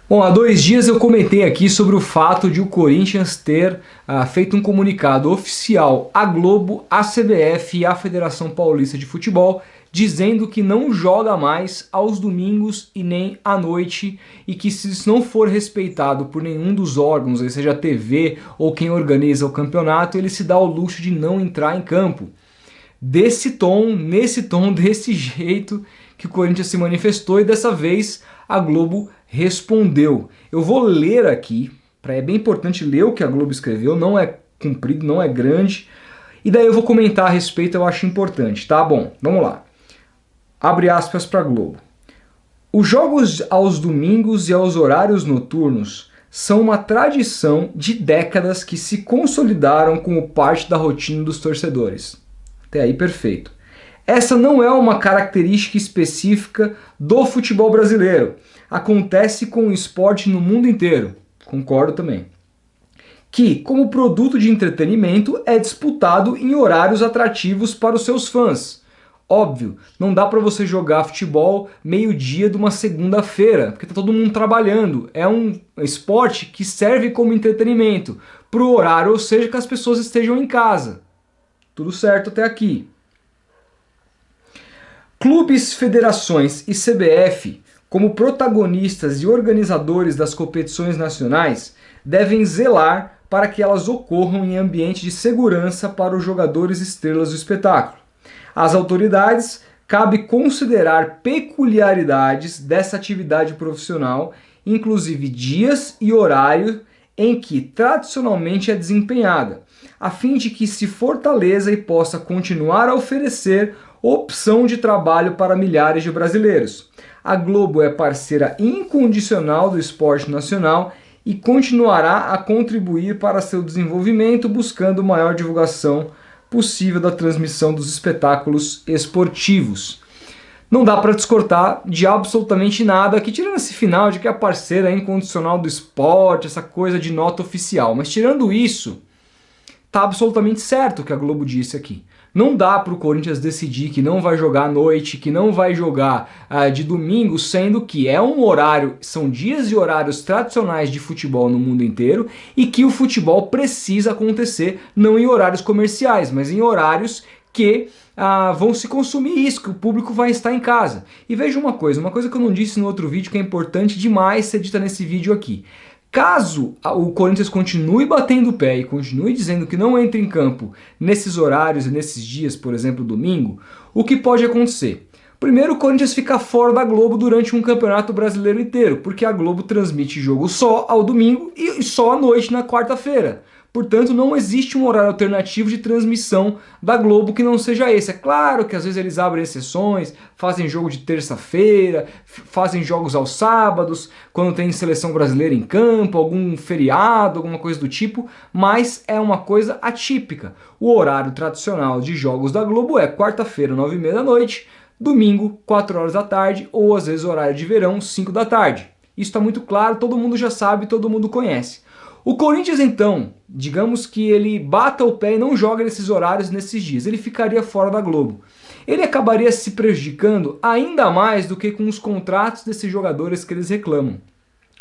Bom, há 2 dias eu comentei aqui sobre o fato de o Corinthians ter feito um comunicado oficial à Globo, à CBF e à Federação Paulista de Futebol, dizendo que não joga mais aos domingos e nem à noite e que se isso não for respeitado por nenhum dos órgãos, seja a TV ou quem organiza o campeonato, ele se dá ao luxo de não entrar em campo. Desse tom, nesse tom, desse jeito que o Corinthians se manifestou e dessa vez a Globo respondeu. Eu vou ler aqui, é bem importante ler o que a Globo escreveu, não é comprido, não é grande, e daí eu vou comentar a respeito, eu acho importante, tá? Bom, vamos lá. Abre aspas para a Globo. Os jogos aos domingos e aos horários noturnos são uma tradição de décadas que se consolidaram como parte da rotina dos torcedores. Até aí, perfeito. Essa não é uma característica específica do futebol brasileiro. Acontece com o esporte no mundo inteiro. Concordo também. Que, como produto de entretenimento, é disputado em horários atrativos para os seus fãs. Óbvio, não dá para você jogar futebol meio-dia de uma segunda-feira, porque tá todo mundo trabalhando. É um esporte que serve como entretenimento para o horário, ou seja, que as pessoas estejam em casa. Tudo certo até aqui. Clubes, federações e CBF, como protagonistas e organizadores das competições nacionais, devem zelar para que elas ocorram em ambiente de segurança para os jogadores estrelas do espetáculo. Às autoridades cabe considerar peculiaridades dessa atividade profissional, inclusive dias e horário em que tradicionalmente é desempenhada, a fim de que se fortaleça e possa continuar a oferecer opção de trabalho para milhares de brasileiros. A Globo é parceira incondicional do esporte nacional e continuará a contribuir para seu desenvolvimento, buscando maior divulgação possível da transmissão dos espetáculos esportivos. Não dá para descortar de absolutamente nada aqui, tirando esse final de que a parceira é incondicional do esporte, essa coisa de nota oficial. Mas tirando isso, tá absolutamente certo o que a Globo disse aqui. Não dá para o Corinthians decidir que não vai jogar à noite, que não vai jogar de domingo, sendo que é um horário, são dias e horários tradicionais de futebol no mundo inteiro e que o futebol precisa acontecer não em horários comerciais, mas em horários que vão se consumir isso, que o público vai estar em casa. E veja uma coisa que eu não disse no outro vídeo que é importante demais ser dita nesse vídeo aqui. Caso o Corinthians continue batendo o pé e continue dizendo que não entra em campo nesses horários e nesses dias, por exemplo, domingo, o que pode acontecer? Primeiro, o Corinthians fica fora da Globo durante um campeonato brasileiro inteiro, porque a Globo transmite jogo só ao domingo e só à noite na quarta-feira. Portanto, não existe um horário alternativo de transmissão da Globo que não seja esse. É claro que às vezes eles abrem exceções, fazem jogo de terça-feira, fazem jogos aos sábados, quando tem seleção brasileira em campo, algum feriado, alguma coisa do tipo, mas é uma coisa atípica. O horário tradicional de jogos da Globo é quarta-feira, 9h30 da noite, domingo, 4 horas da tarde, ou às vezes horário de verão, 5 da tarde. Isso está muito claro, todo mundo já sabe, todo mundo conhece. O Corinthians, então, digamos que ele bata o pé e não joga nesses horários, nesses dias, ele ficaria fora da Globo. Ele acabaria se prejudicando ainda mais do que com os contratos desses jogadores que eles reclamam.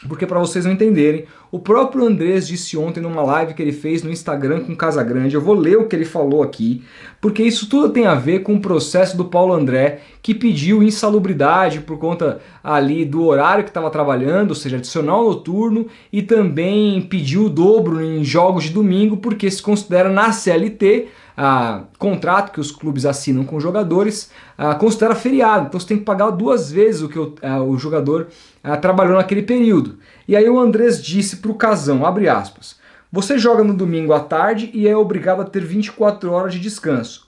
Porque, para vocês não entenderem, o próprio Andrés disse ontem numa live que ele fez no Instagram com o Casagrande, eu vou ler o que ele falou aqui, porque isso tudo tem a ver com o processo do Paulo André, que pediu insalubridade por conta ali do horário que estava trabalhando, ou seja, adicional noturno, e também pediu o dobro em jogos de domingo, porque se considera na CLT, contrato que os clubes assinam com os jogadores, considera feriado, então você tem que pagar 2 vezes o que o jogador trabalhou naquele período. E aí o Andrés disse para o Casão, abre aspas, você joga no domingo à tarde e é obrigado a ter 24 horas de descanso.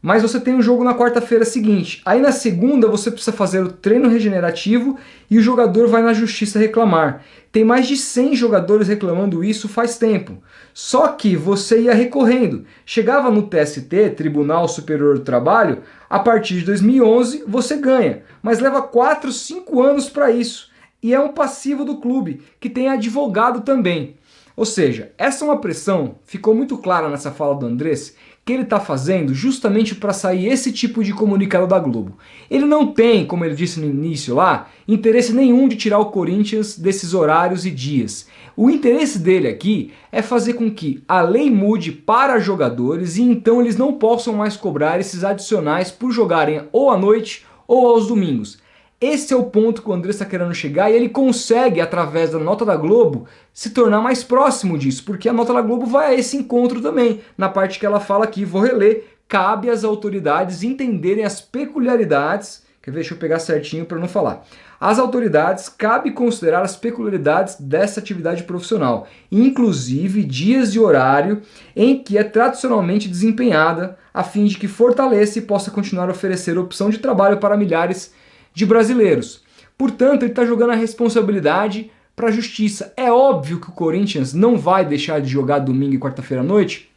Mas você tem um jogo na quarta-feira seguinte. Aí na segunda você precisa fazer o treino regenerativo e o jogador vai na justiça reclamar. Tem mais de 100 jogadores reclamando isso faz tempo. Só que você ia recorrendo. Chegava no TST, Tribunal Superior do Trabalho, a partir de 2011 você ganha. Mas leva 4, 5 anos para isso. E é um passivo do clube, que tem advogado também. Ou seja, essa é uma pressão, ficou muito clara nessa fala do Andrés, que ele está fazendo justamente para sair esse tipo de comunicado da Globo. Ele não tem, como ele disse no início lá, interesse nenhum de tirar o Corinthians desses horários e dias. O interesse dele aqui é fazer com que a lei mude para jogadores e então eles não possam mais cobrar esses adicionais por jogarem ou à noite ou aos domingos. Esse é o ponto que o Andrés está querendo chegar e ele consegue, através da nota da Globo, se tornar mais próximo disso, porque a nota da Globo vai a esse encontro também, na parte que ela fala aqui, vou reler, cabe às autoridades entenderem as peculiaridades, quer ver, deixa eu pegar certinho para não falar. Às autoridades cabe considerar as peculiaridades dessa atividade profissional, inclusive dias e horário em que é tradicionalmente desempenhada, a fim de que fortaleça e possa continuar a oferecer opção de trabalho para milhares de brasileiros. Portanto, ele está jogando a responsabilidade para a justiça. É óbvio que o Corinthians não vai deixar de jogar domingo e quarta-feira à noite,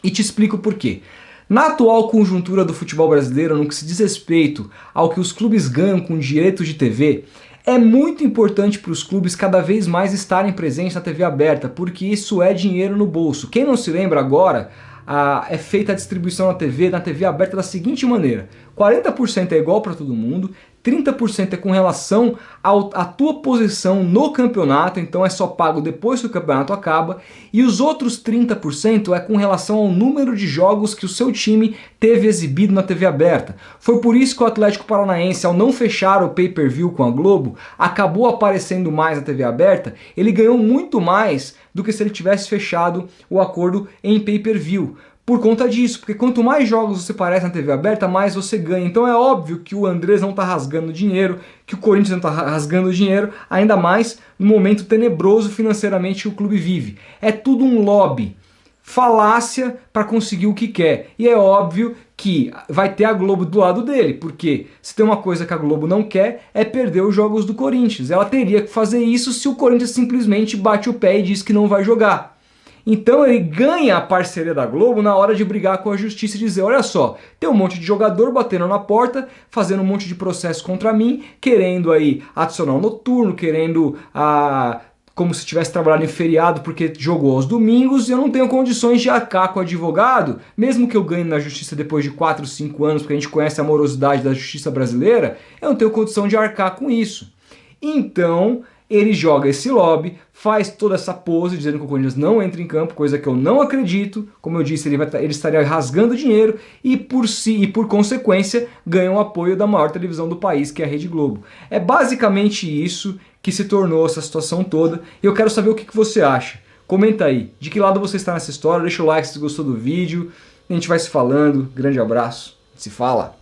e te explico por quê. Na atual conjuntura do futebol brasileiro, no que se diz respeito ao que os clubes ganham com direitos de TV, é muito importante para os clubes cada vez mais estarem presentes na TV aberta, porque isso é dinheiro no bolso. Quem não se lembra agora, é feita a distribuição na TV aberta da seguinte maneira: 40% é igual para todo mundo, 30% é com relação à tua posição no campeonato, então é só pago depois que o campeonato acaba, e os outros 30% é com relação ao número de jogos que o seu time teve exibido na TV aberta. Foi por isso que o Atlético Paranaense, ao não fechar o pay-per-view com a Globo, acabou aparecendo mais na TV aberta. Ele ganhou muito mais do que se ele tivesse fechado o acordo em pay-per-view. Por conta disso, porque quanto mais jogos você aparece na TV aberta, mais você ganha. Então é óbvio que o Andrés não está rasgando dinheiro, que o Corinthians não está rasgando dinheiro, ainda mais no momento tenebroso financeiramente que o clube vive. É tudo um lobby, falácia para conseguir o que quer. E é óbvio que vai ter a Globo do lado dele, porque se tem uma coisa que a Globo não quer é perder os jogos do Corinthians. Ela teria que fazer isso se o Corinthians simplesmente bate o pé e diz que não vai jogar. Então ele ganha a parceria da Globo na hora de brigar com a justiça e dizer: olha só, tem um monte de jogador batendo na porta, fazendo um monte de processo contra mim, querendo aí adicional noturno, querendo como se tivesse trabalhado em feriado porque jogou aos domingos, e eu não tenho condições de arcar com o advogado, mesmo que eu ganhe na justiça depois de 4, 5 anos, porque a gente conhece a morosidade da justiça brasileira, eu não tenho condição de arcar com isso. Então ele joga esse lobby, faz toda essa pose dizendo que o Corinthians não entra em campo, coisa que eu não acredito. Como eu disse, ele estaria rasgando dinheiro e por consequência ganha o apoio da maior televisão do país, que é a Rede Globo. É basicamente isso que se tornou essa situação toda, e eu quero saber o que você acha. Comenta aí, de que lado você está nessa história, deixa o like se gostou do vídeo, a gente vai se falando, grande abraço, se fala!